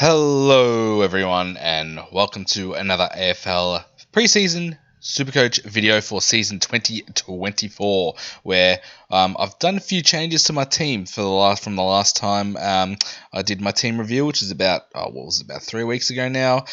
Hello everyone and welcome to another AFL preseason Supercoach video for season 2024 where I've done a few changes to my team from the last time I did my team review, which is about 3 weeks ago now.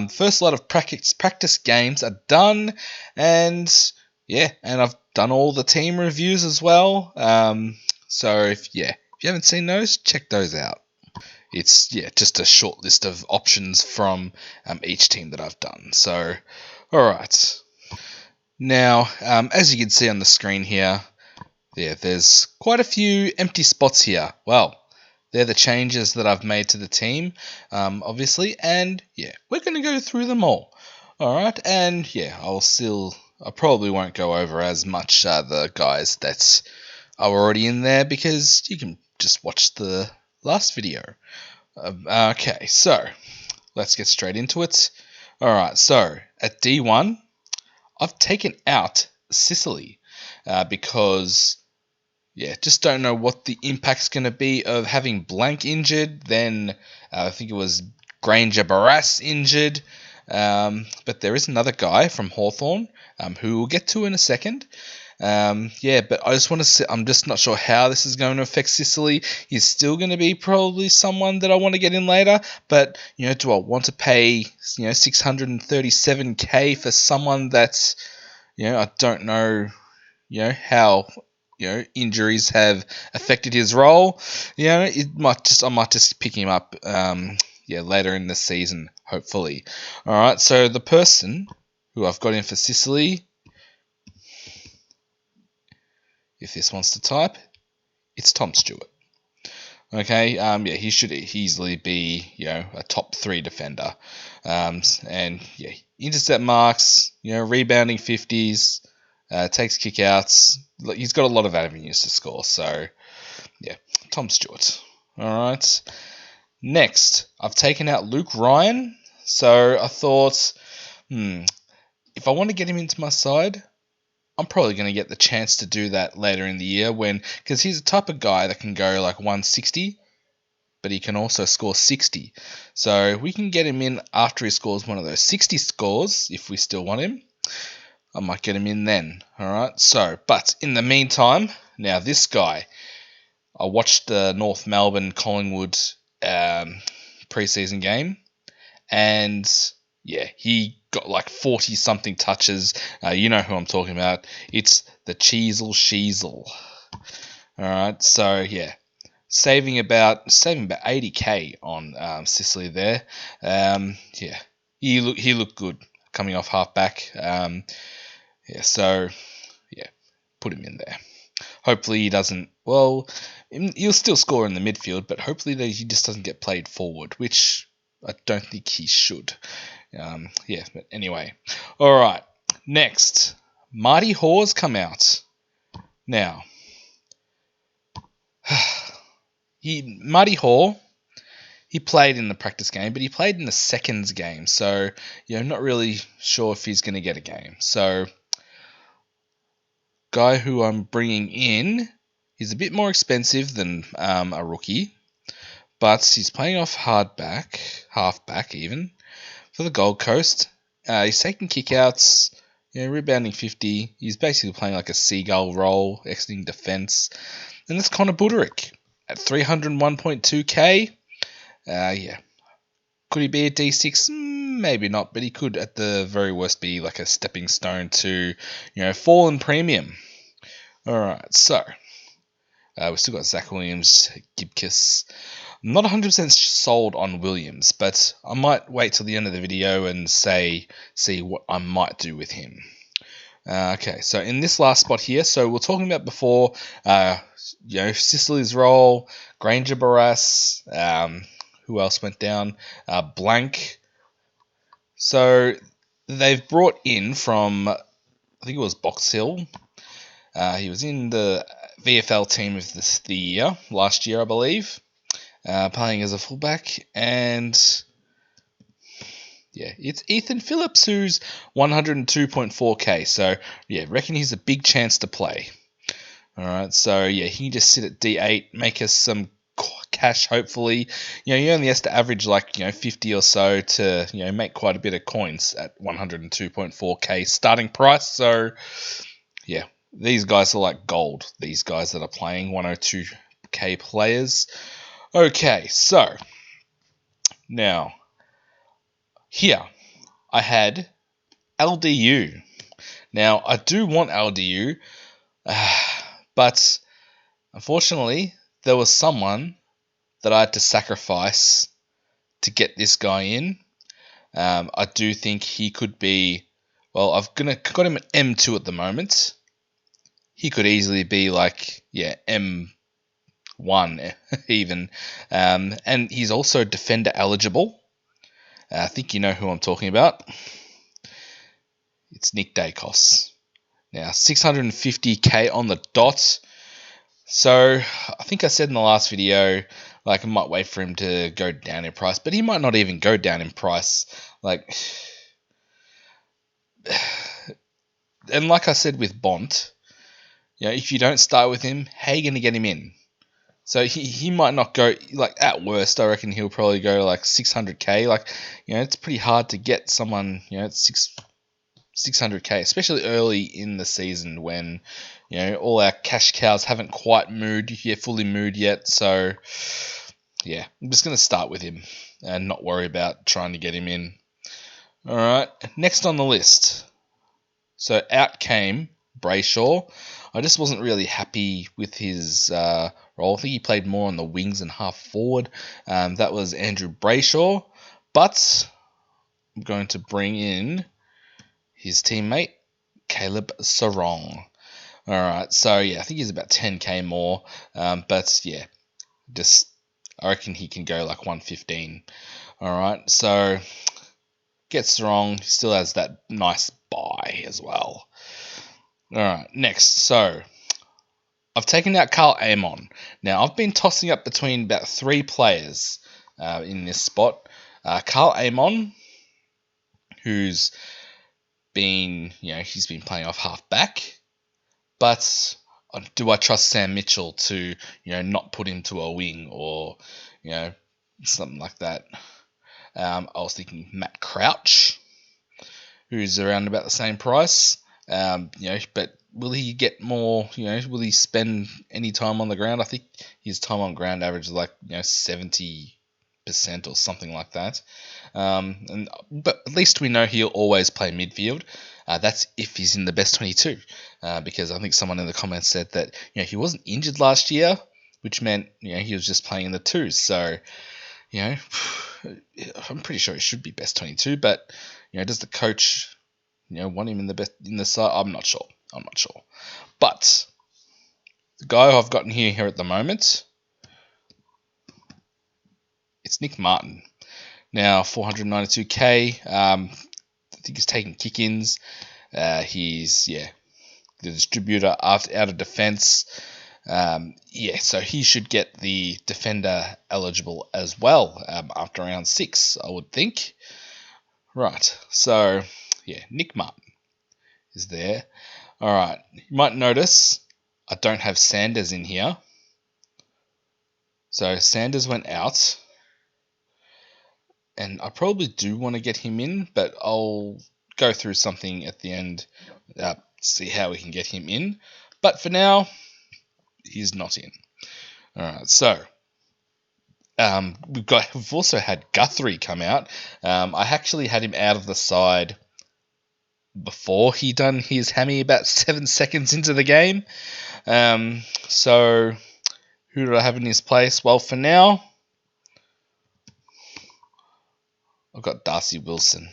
First lot of practice games are done, and I've done all the team reviews as well. So if you haven't seen those, check those out. It's just a short list of options from each team that I've done. So, all right. Now, as you can see on the screen here, there's quite a few empty spots here. Well, they're the changes that I've made to the team, obviously, and we're going to go through them all. All right, and I probably won't go over as much the guys that are already in there because you can just watch the last video. Okay, so let's get straight into it. Alright, so at D1, I've taken out Sicily because, just don't know what the impact's going to be of having Blank injured. Then I think it was Granger Barras injured. But there is another guy from Hawthorn who we'll get to in a second. But I just want to say, I'm just not sure how this is going to affect Sicily. He's still going to be probably someone that I want to get in later, but do I want to pay 637k for someone that's I don't know how injuries have affected his role. I might just pick him up later in the season, hopefully. All right, so the person who I've got in for Sicily, if this wants to type, it's Tom Stewart. Okay, he should easily be, a top 3 defender. Intercept marks, rebounding 50s, takes kickouts. He's got a lot of avenues to score. So, Tom Stewart. All right. Next, I've taken out Luke Ryan. So I thought, if I want to get him into my side, I'm probably going to get the chance to do that later in the year because he's the type of guy that can go like 160, but he can also score 60. So we can get him in after he scores one of those 60 scores if we still want him. I might get him in then. All right. So, but in the meantime, now this guy, I watched the North Melbourne Collingwood preseason game, and he got like 40 something touches. You know who I'm talking about. It's the Cheezel Sheezel. All right, so saving about 80k on Sicily there. He looked good coming off halfback. Put him in there. Hopefully he doesn't. Well, he'll still score in the midfield, but hopefully he just doesn't get played forward, which I don't think he should. But anyway. All right. Next, Marty Hawes come out. Now, Marty Haw, he played in the practice game, but he played in the seconds game. So, I'm not really sure if he's going to get a game. So, guy who I'm bringing in, he's a bit more expensive than a rookie, but he's playing off halfback even, for the Gold Coast. He's taking kickouts, rebounding 50. He's basically playing like a seagull role, exiting defense. And that's Connor Buderick at 301.2k. Could he be a D6? Maybe not, but he could at the very worst be like a stepping stone to, fallen premium. All right, so we've still got Zach Williams, Gibkiss. I'm not 100% sold on Williams, but I might wait till the end of the video and see what I might do with him. Okay, so in this last spot here, so we're talking about before, Sicily's role, Granger Barras, who else went down? Blank. So they've brought in from, I think it was Box Hill. He was in the VFL team of the year, last year, I believe. Playing as a fullback, and it's Ethan Phillips, who's 102.4k. So reckon he's a big chance to play. All right, so he can just sit at D8, make us some cash, hopefully. He only has to average 50 or so to make quite a bit of coins at 102.4k starting price. So yeah, these guys are like gold. These guys that are playing 102k players. Okay, so now here I had LDU. Now I do want LDU, but unfortunately there was someone that I had to sacrifice to get this guy in. I do think he could be. Well, got him at M2 at the moment. He could easily be M1 even, and he's also defender eligible. I think you know who I'm talking about. It's Nick Dacos. Now 650k on the dot. So I think I said in the last video, I might wait for him to go down in price, but he might not even go down in price. And like I said with Bont, if you don't start with him, how are you going to get him in? So he might not go, at worst, I reckon he'll probably go 600k. It's pretty hard to get someone, at 600k, especially early in the season when, all our cash cows haven't quite fully moved yet. So, yeah, I'm just going to start with him and not worry about trying to get him in. All right, next on the list. So out came Brayshaw. I just wasn't really happy with his role. I think he played more on the wings and half forward. That was Andrew Brayshaw. But I'm going to bring in his teammate, Caleb Sarong. All right, so yeah, I think he's about 10k more. But yeah, I reckon he can go 115. All right, so get Sarong. He still has that nice buy as well. All right, next. So I've taken out Carl Amon. Now I've been tossing up between about 3 players in this spot. Carl Amon, who's been, he's been playing off half back, but do I trust Sam Mitchell to, not put him to a wing or, something like that? I was thinking Matt Crouch, who's around about the same price. But will he get more? Will he spend any time on the ground? I think his time on ground average is 70% or something like that. But at least we know he'll always play midfield. That's if he's in the best 22. Because I think someone in the comments said that he wasn't injured last year, which meant he was just playing in the twos. So I'm pretty sure he should be best 22. But does the coach want him in the side? I'm not sure. But the guy I've gotten here at the moment, it's Nick Martin. Now 492k. I think he's taking kick-ins. He's the distributor out of defense. So he should get the defender eligible as well after round 6, I would think. Right. So Nick Martin is there. All right. You might notice I don't have Sanders in here. So Sanders went out. And I probably do want to get him in, but I'll go through something at the end, see how we can get him in. But for now, he's not in. All right, so we've also had Guthrie come out. I actually had him out of the side before he done his hammy about 7 seconds into the game. So who do I have in his place? Well, for now, I've got Darcy Wilson.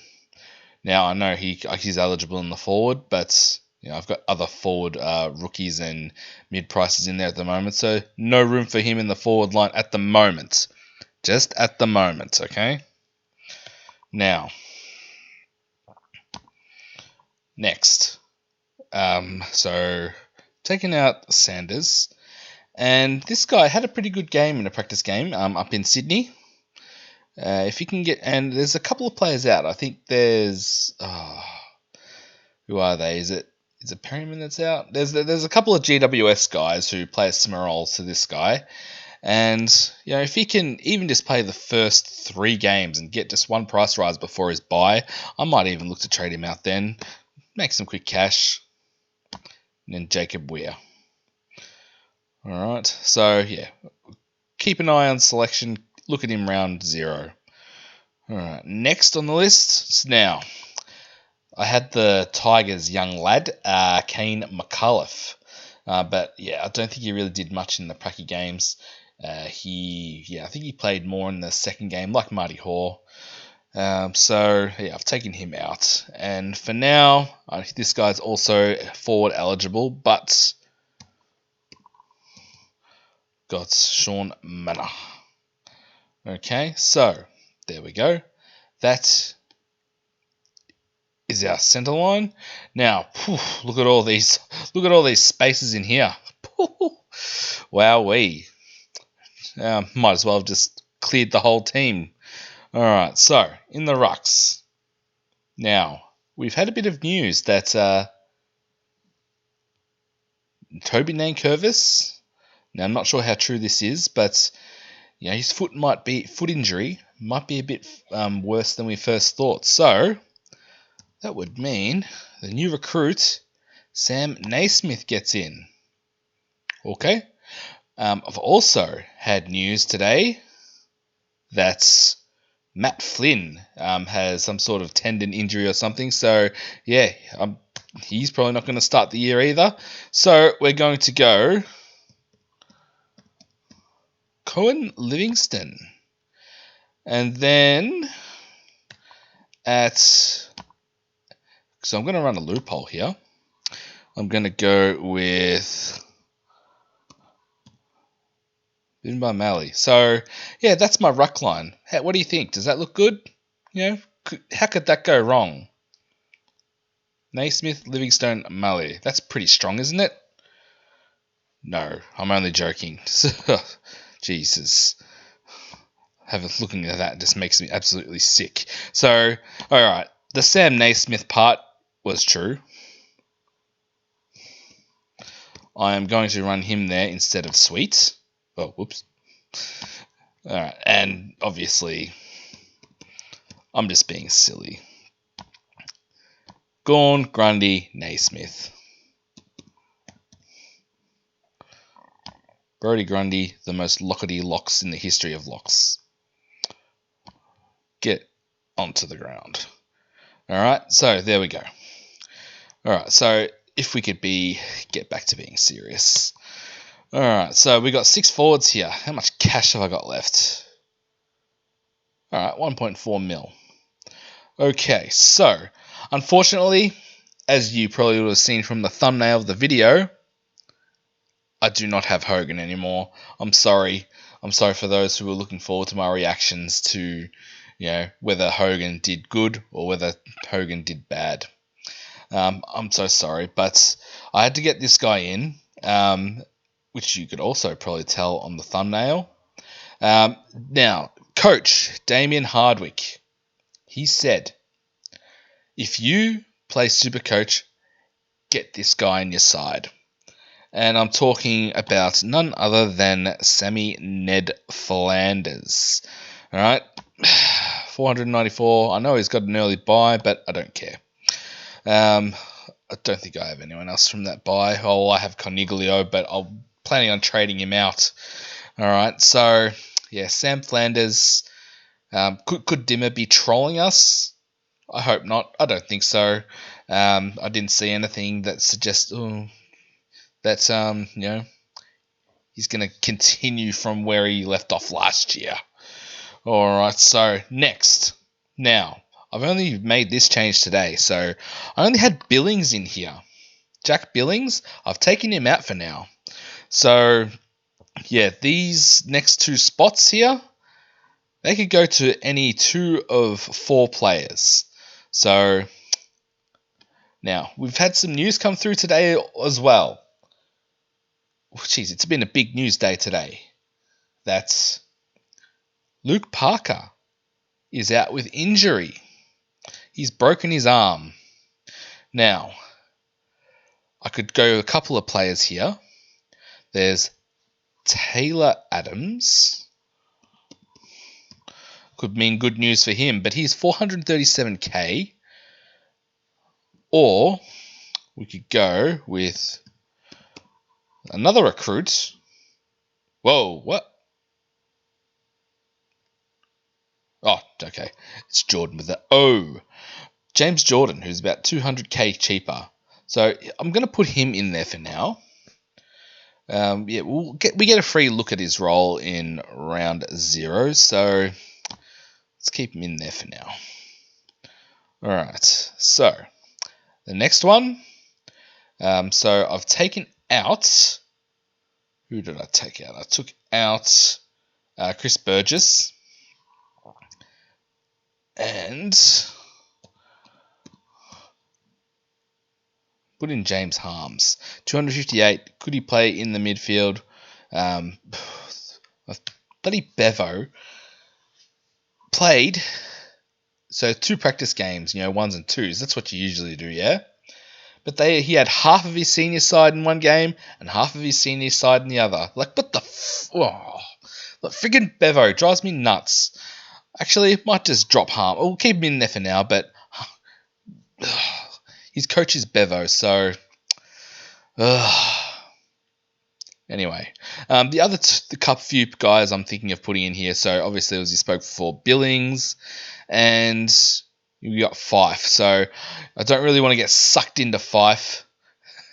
Now I know he's eligible in the forward, but I've got other forward rookies and mid prices in there at the moment, so no room for him in the forward line at the moment. Just at the moment, okay? Now, next. So taking out Sanders, and this guy had a pretty good game in a practice game up in Sydney. If you can get, and there's a couple of players out. I think there's, who are they? Is it Perryman that's out? There's a couple of GWS guys who play a similar role to this guy, And, if he can even just play the first 3 games and get just one price rise before his bye, I might even look to trade him out then, make some quick cash, and then Jacob Weir. Alright, so yeah, keep an eye on selection, look at him round 0. Alright, next on the list, now, I had the Tigers' young lad, Kane McAuliffe. But yeah, I don't think he really did much in the pracky games. I think he played more in the second game, like Marty Hoare. So yeah, I've taken him out. And for now, this guy's also forward eligible, but got Sean Manor. Okay, so there we go. That is our center line. Now, look at all these spaces in here. Wowee. Might as well have just cleared the whole team. All right, so in the rucks. Now, we've had a bit of news that Toby Nankervis. Now, I'm not sure how true this is, but his foot injury might be a bit worse than we first thought. So that would mean the new recruit, Sam Naismith, gets in. Okay. I've also had news today that Matt Flynn has some sort of tendon injury or something. So, yeah, he's probably not going to start the year either. So, we're going to go Cohen Livingston. And then so I'm going to run a loophole here. I'm going to go with by Malley. So, yeah, that's my ruck line. What do you think? Does that look good? How could that go wrong? Naismith, Livingstone, Malley. That's pretty strong, isn't it? No, I'm only joking. Jesus. Looking at that just makes me absolutely sick. So, alright, the Sam Naismith part was true. I am going to run him there instead of Sweet. Oh, whoops. Alright, and obviously, I'm just being silly. Gawn, Grundy, Naismith. Brodie Grundy, the most lockety locks in the history of locks. Get onto the ground. Alright, so there we go. Alright, so if we could get back to being serious. Alright, so we got 6 forwards here. How much cash have I got left? Alright, 1.4 mil. Okay, so unfortunately, as you probably would have seen from the thumbnail of the video, I do not have Hogan anymore. I'm sorry. I'm sorry for those who were looking forward to my reactions to, whether Hogan did good or whether Hogan did bad. I'm so sorry, but I had to get this guy in, which you could also probably tell on the thumbnail. Now, Coach Damien Hardwick, he said, if you play Supercoach, get this guy on your side. And I'm talking about none other than Sammy Ned Flanders. All right, 494. I know he's got an early buy, but I don't care. I don't think I have anyone else from that buy. Oh, I have Coniglio, but I'm planning on trading him out. All right, so yeah, Sam Flanders. Could Dimmer be trolling us? I hope not. I don't think so. I didn't see anything that suggests that he's going to continue from where he left off last year. All right, so next. Now, I've only made this change today, so I only had Billings in here. Jack Billings, I've taken him out for now. So, yeah, these next 2 spots here, they could go to any 2 of 4 players. So, now, we've had some news come through today as well. Jeez, it's been a big news day today. That's Luke Parker is out with injury. He's broken his arm. Now, I could go a couple of players here. There's Taylor Adams. Could mean good news for him, but he's 437k. Or we could go with another recruit. Whoa, what? Oh, okay. It's Jordan with the O. James Jordan, who's about 200k cheaper. So I'm going to put him in there for now. Yeah, we get a free look at his role in round 0, so let's keep him in there for now. All right, so the next one. So I've taken out. Who did I take out? I took out Chris Burgess and put in James Harms. 258. Could he play in the midfield? Bloody Bevo played. So 2 practice games, 1s and 2s. That's what you usually do, yeah? But he had half of his senior side in one game and half of his senior side in the other. Like, what the Look, friggin' Bevo drives me nuts. Actually, might just drop Harm. We'll keep him in there for now, but his coach is Bevo, so... Anyway, the few guys I'm thinking of putting in here. So obviously, as you spoke before, Billings, and you got Fife. So I don't really want to get sucked into Fife,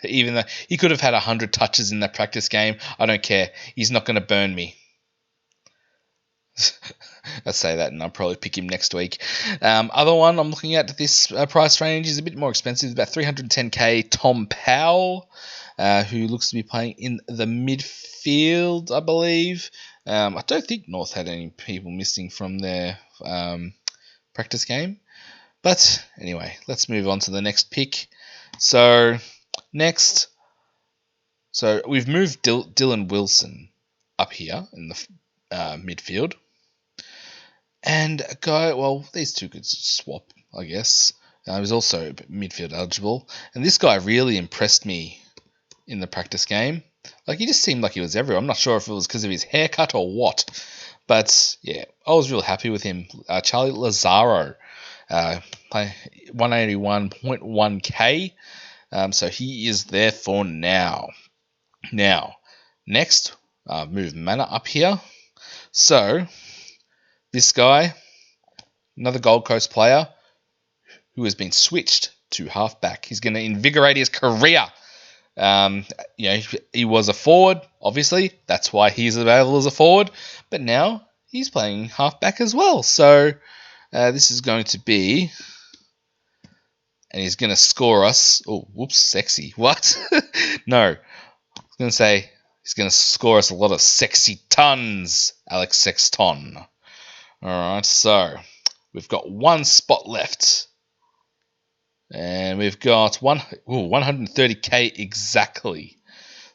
even though he could have had 100 touches in that practice game. I don't care. He's not going to burn me. I say that, and I'll probably pick him next week. Other one I'm looking at this price range is a bit more expensive, about 310k. Tom Powell, who looks to be playing in the midfield, I believe. I don't think North had any people missing from their practice game. But anyway, let's move on to the next pick. So next, we've moved Dylan Wilson up here in the midfield. And a guy, well, these two could swap, I guess. He was also midfield eligible. And this guy really impressed me in the practice game. Like, he just seemed like he was everywhere. I'm not sure if it was because of his haircut or what. But, yeah, I was real happy with him. Charlie Lazaro, 181.1k. So he is there for now. Now, next, move Mana up here. So... this guy, another Gold Coast player who has been switched to halfback. He's going to invigorate his career. He was a forward, obviously. That's why he's available as a forward. But now he's playing halfback as well. So this is going to be... and he's going to score us... oh, whoops, sexy. What? No. I was going to say he's going to score us a lot of sexy tons, Alex Sexton. Alright, so we've got 1 spot left. And we've got 130k exactly.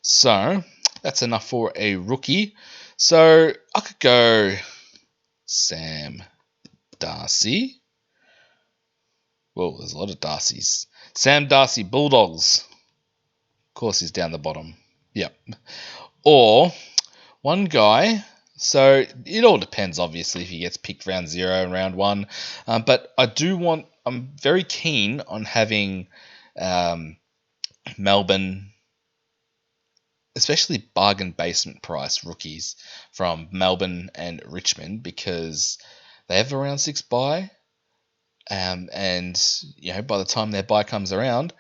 So that's enough for a rookie. So I could go Sam Darcy. Well, there's a lot of Darcys. Sam Darcy Bulldogs. Of course, he's down the bottom. Yep. Or one guy... so it all depends, obviously, if he gets picked round 0 and round 1. But I'm very keen on having Melbourne, especially bargain basement price rookies from Melbourne and Richmond, because they have a round 6 bye. And by the time their bye comes around,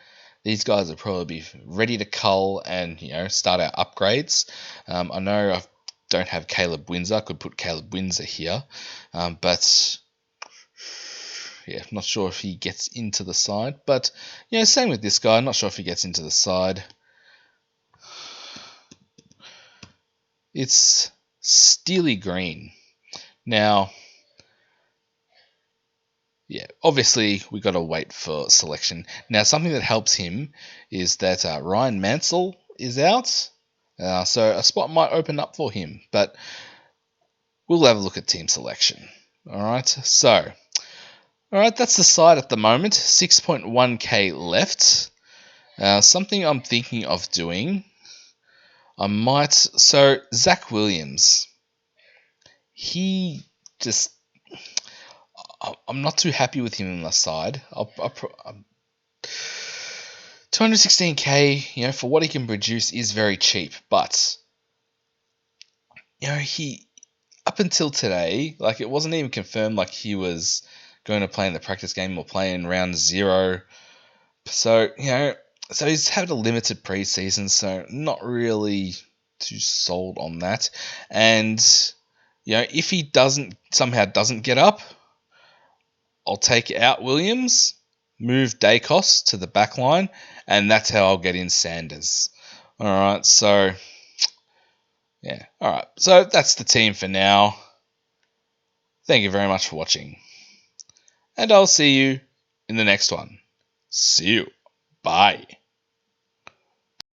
these guys will probably be ready to cull and start our upgrades. I know I don't have Caleb Windsor. I could put Caleb Windsor here, but yeah, not sure if he gets into the side. But same with this guy. I'm not sure if he gets into the side. It's Steely Green. Now, yeah, obviously we got to wait for selection. Now, something that helps him is that Ryan Mansell is out, so a spot might open up for him. But we'll have a look at team selection. All right, so that's the side at the moment. 6.1k left. Something I'm thinking of doing. I might. So Zach Williams, he just. I'm not too happy with him on the side. 216k, for what he can produce is very cheap, but he up until today, like it wasn't even confirmed like he was going to play in the practice game or play in round 0. So, so he's had a limited preseason, so not really too sold on that. And, if he somehow doesn't get up, I'll take out Williams, move Dacos to the back line, and that's how I'll get in Sanders. All right, so, yeah. All right, so that's the team for now. Thank you very much for watching. And I'll see you in the next one. See you. Bye.